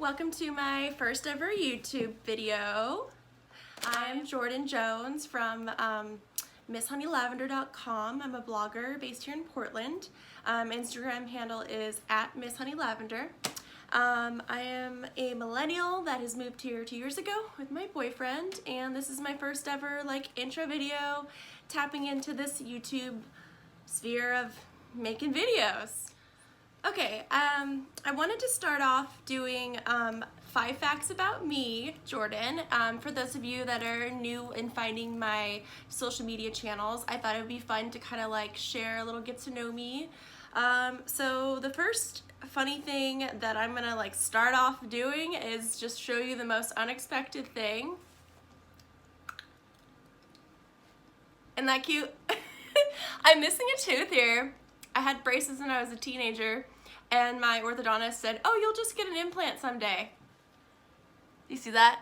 Welcome to my first ever YouTube video. I'm Jordan Jones from MissHoneyLavender.com. I'm a blogger based here in Portland. Instagram handle is @MissHoneyLavender. I am a millennial that has moved here 2 years ago with my boyfriend, and this is my first ever intro video tapping into this YouTube sphere of making videos. Okay, I wanted to start off doing 5 facts about me, Jordan. For those of you that are new in finding my social media channels, I thought it would be fun to kind of share a little get to know me. So the first funny thing that I'm gonna start off doing is just show you the most unexpected thing. Isn't that cute? I'm missing a tooth here. I had braces when I was a teenager, and my orthodontist said, "Oh, you'll just get an implant someday." You see that?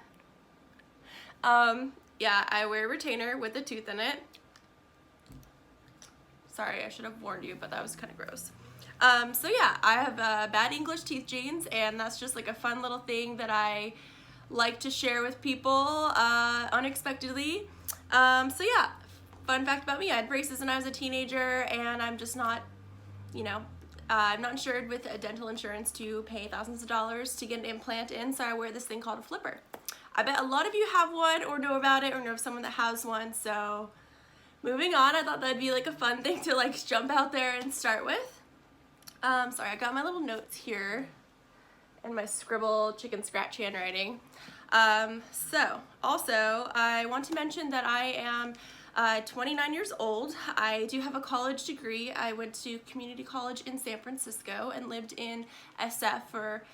Yeah, I wear a retainer with a tooth in it. Sorry, I should have warned you, but that was kind of gross. So yeah, I have bad English teeth genes, and that's just a fun little thing that I like to share with people unexpectedly. So yeah, fun fact about me, I had braces when I was a teenager, and I'm just not, I'm not insured with dental insurance to pay thousands of dollars to get an implant in, so I wear this thing called a flipper. I bet a lot of you have one or know about it or know of someone that has one, so moving on, I thought that'd be a fun thing to jump out there and start with. Sorry, I got my little notes here and my scribble chicken scratch handwriting. So also I want to mention that I am 29 years old. I do have a college degree. I went to community college in San Francisco and lived in SF for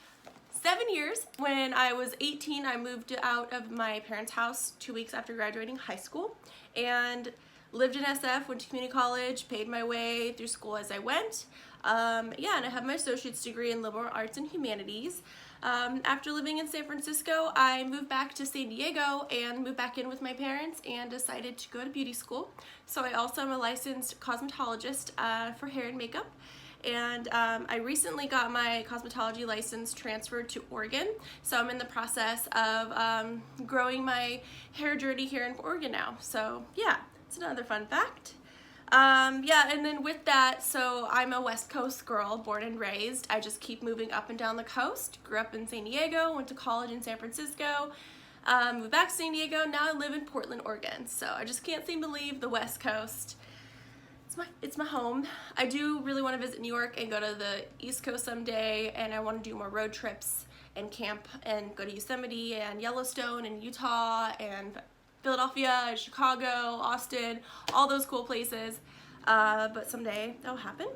7 years. When I was 18, I moved out of my parents' house 2 weeks after graduating high school and lived in SF, went to community college, paid my way through school as I went. Yeah, and I have my associate's degree in liberal arts and humanities. After living in San Francisco, I moved back to San Diego and moved back in with my parents and decided to go to beauty school. So I also am a licensed cosmetologist for hair and makeup. And I recently got my cosmetology license transferred to Oregon. So I'm in the process of growing my hair journey here in Oregon now. So yeah, it's another fun fact. Yeah, and then with that, so I'm a West Coast girl, born and raised. I just keep moving up and down the coast. Grew up in San Diego, went to college in San Francisco, moved back to San Diego, now I live in Portland, Oregon. So I just can't seem to leave the West Coast. It's my home. I do really want to visit New York and go to the East Coast someday, and I want to do more road trips and camp and go to Yosemite and Yellowstone and Utah and Philadelphia, Chicago, Austin, all those cool places, but someday that'll happen.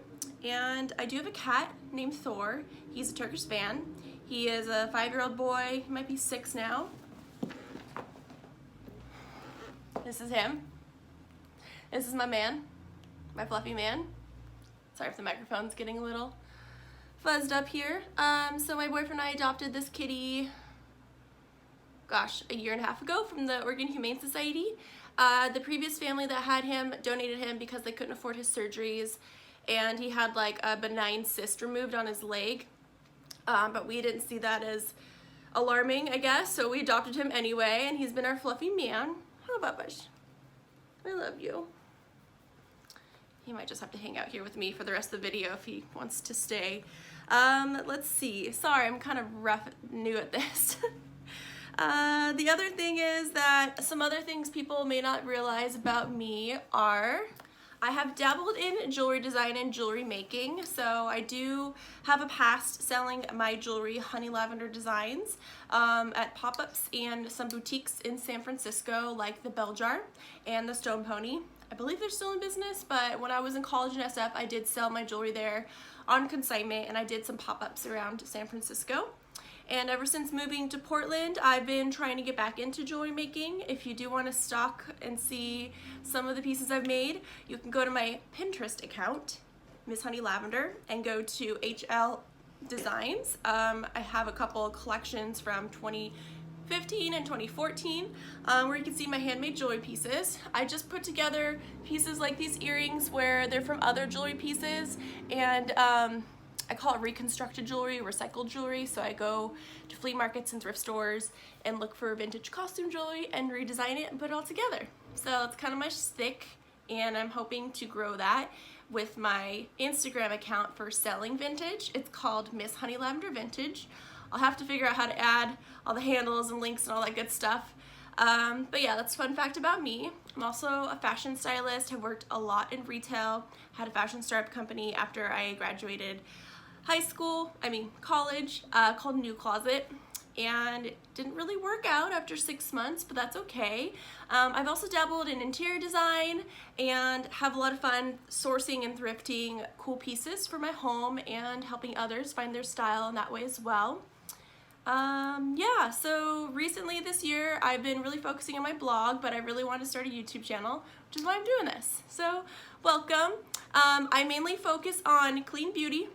And I do have a cat named Thor. He's a Turkish fan. He is a 5-year-old boy. He might be 6 now. This is him. This is my man, my fluffy man. Sorry if the microphone's getting a little fuzzed up here. So my boyfriend and I adopted this kitty, gosh, a year and a half ago from the Oregon Humane Society. The previous family that had him donated him because they couldn't afford his surgeries, and he had a benign cyst removed on his leg, but we didn't see that as alarming, I guess, so we adopted him anyway, and he's been our fluffy man. How about Bush? I love you. He might just have to hang out here with me for the rest of the video if he wants to stay. Let's see. Sorry, I'm kind of new at this. The other thing is that some other things people may not realize about me are I have dabbled in jewelry design and jewelry making. So I do have a past selling my jewelry, Honey Lavender designs, at pop-ups and some boutiques in San Francisco like the Bell Jar and the Stone Pony. I believe they're still in business, but when I was in college in SF, I did sell my jewelry there on consignment, and I did some pop-ups around San Francisco. And ever since moving to Portland, I've been trying to get back into jewelry making. If you do want to stalk and see some of the pieces I've made, you can go to my Pinterest account, Miss Honey Lavender, and go to HL Designs. I have a couple of collections from 2015 and 2014 where you can see my handmade jewelry pieces. I just put together pieces like these earrings where they're from other jewelry pieces, and I call it reconstructed jewelry, recycled jewelry. So I go to flea markets and thrift stores and look for vintage costume jewelry and redesign it and put it all together. So that's kind of my shtick, and I'm hoping to grow that with my Instagram account for selling vintage. It's called Miss Honey Lavender Vintage. I'll have to figure out how to add all the handles and links and all that good stuff. But yeah, that's a fun fact about me. I'm also a fashion stylist. Have worked a lot in retail, had a fashion startup company after I graduated college, called New Closet, and it didn't really work out after 6 months, but that's okay. I've also dabbled in interior design and have a lot of fun sourcing and thrifting cool pieces for my home and helping others find their style in that way as well. Yeah, so recently this year I've been really focusing on my blog, but I really want to start a YouTube channel, which is why I'm doing this. So welcome. I mainly focus on clean beauty,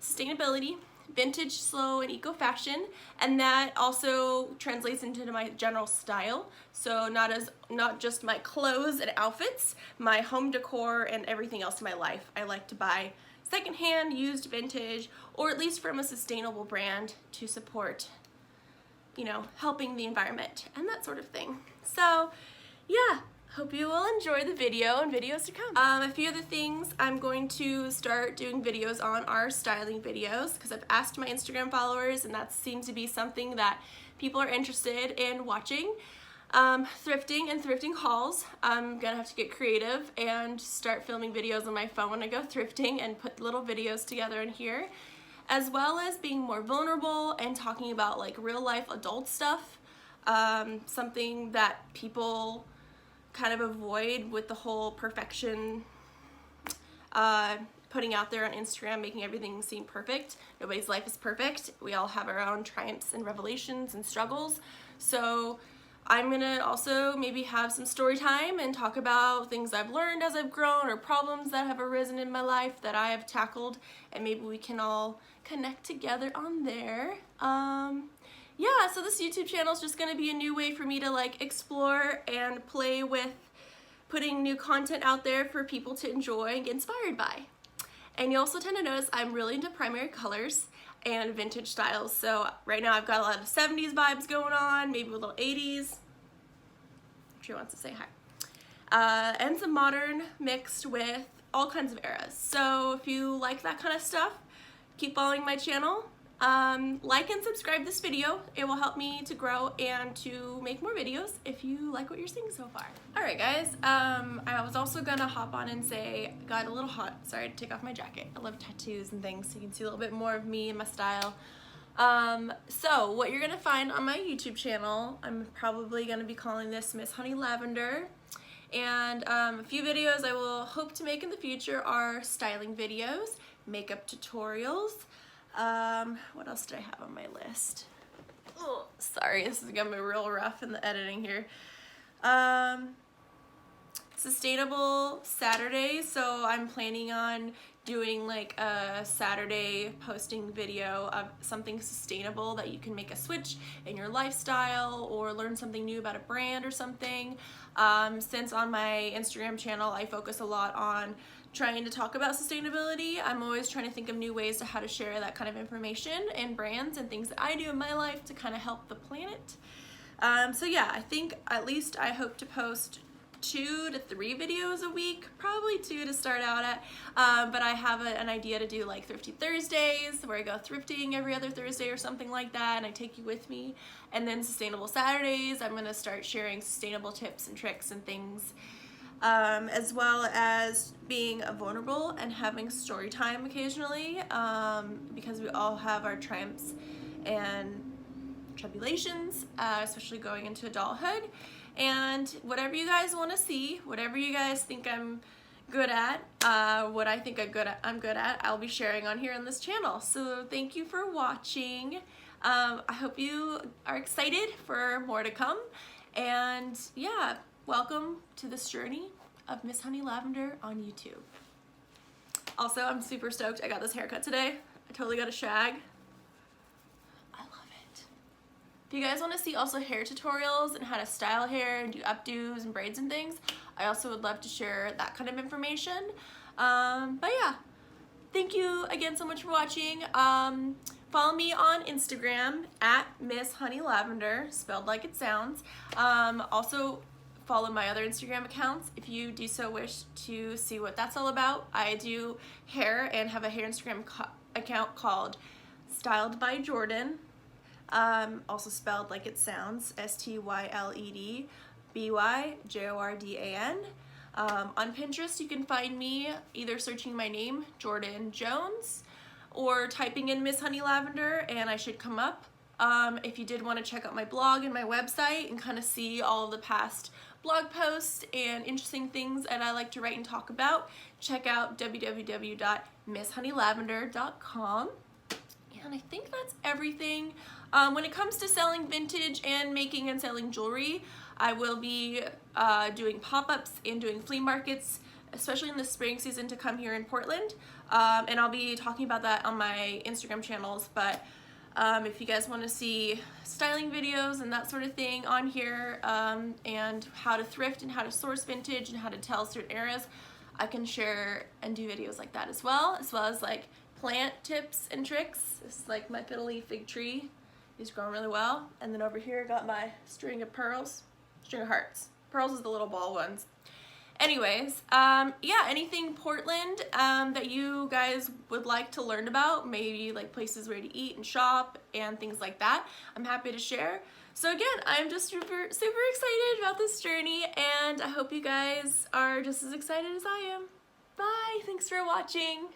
sustainability, vintage, slow, and eco fashion, and that also translates into my general style. So not just my clothes and outfits, my home decor and everything else in my life. I like to buy secondhand, used, vintage, or at least from a sustainable brand to support, you know, helping the environment and that sort of thing. So yeah, hope you will enjoy the video and videos to come. A few other things I'm going to start doing videos on are styling videos, because I've asked my Instagram followers and that seems to be something that people are interested in watching. Thrifting and thrifting hauls. I'm gonna have to get creative and start filming videos on my phone when I go thrifting and put little videos together in here, as well as being more vulnerable and talking about like real life adult stuff, something that people kind of avoid with the whole perfection putting out there on Instagram, making everything seem perfect. Nobody's life is perfect. We all have our own triumphs and revelations and struggles. So I'm gonna also maybe have some story time and talk about things I've learned as I've grown or problems that have arisen in my life that I have tackled, and maybe we can all connect together on there. Yeah, so this YouTube channel is just gonna be a new way for me to like explore and play with putting new content out there for people to enjoy and get inspired by. And you also tend to notice I'm really into primary colors and vintage styles. So right now I've got a lot of 70s vibes going on, maybe a little 80s. She wants to say hi. And some modern mixed with all kinds of eras. So if you like that kind of stuff, keep following my channel. Like and subscribe this video. It will help me to grow and to make more videos if you like what you're seeing so far. Alright guys, I was also gonna hop on and say, got a little hot, sorry to take off my jacket. I love tattoos and things so you can see a little bit more of me and my style. So what you're gonna find on my YouTube channel, I'm probably gonna be calling this Miss Honey Lavender. And a few videos I will hope to make in the future are styling videos, makeup tutorials. What else did I have on my list? Oh, sorry, this is gonna be real rough in the editing here. Sustainable Saturdays, so I'm planning on doing like a Saturday posting video of something sustainable that you can make a switch in your lifestyle or learn something new about a brand or something. Since on my Instagram channel I focus a lot on trying to talk about sustainability, I'm always trying to think of new ways to how to share that kind of information and brands and things that I do in my life to kind of help the planet. So yeah, I think at least I hope to post 2 to 3 videos a week, probably 2 to start out at, but I have an idea to do like Thrifty Thursdays where I go thrifting every other Thursday or something like that and I take you with me, and then Sustainable Saturdays I'm going to start sharing sustainable tips and tricks and things, as well as being vulnerable and having story time occasionally, because we all have our triumphs and tribulations, especially going into adulthood. And whatever you guys want to see, whatever you guys think I'm good at, what I think I'm good at, I'll be sharing on here on this channel. So thank you for watching. I hope you are excited for more to come. And yeah, welcome to this journey of Miss Honey Lavender on YouTube. Also, I'm super stoked. I got this haircut today. I totally got a shag. If you guys want to see also hair tutorials and how to style hair and do updos and braids and things, I also would love to share that kind of information. But yeah, thank you again so much for watching. Follow me on Instagram at Miss Honey Lavender, spelled like it sounds. Also follow my other Instagram accounts if you do so wish to see what that's all about. I do hair and have a hair Instagram account called Styled by Jordan, also spelled like it sounds, STYLEDBYJORDAN. On Pinterest you can find me either searching my name, Jordan Jones, or typing in Miss Honey Lavender and I should come up. If you did want to check out my blog and my website and kind of see all of the past blog posts and interesting things that I like to write and talk about, check out www.misshoneylavender.com. And I think that's everything. When it comes to selling vintage and making and selling jewelry, I will be doing pop-ups and doing flea markets, especially in the spring season to come here in Portland. And I'll be talking about that on my Instagram channels, but if you guys want to see styling videos and that sort of thing on here, and how to thrift and how to source vintage and how to tell certain eras, I can share and do videos like that as well as like plant tips and tricks. This is like my fiddle leaf fig tree. He's growing really well. And then over here I got my string of pearls, string of hearts. Pearls is the little ball ones. Anyways, yeah, anything Portland that you guys would like to learn about, maybe like places where to eat and shop and things like that, I'm happy to share. So again, I'm just super excited about this journey, and I hope you guys are just as excited as I am. Bye, thanks for watching.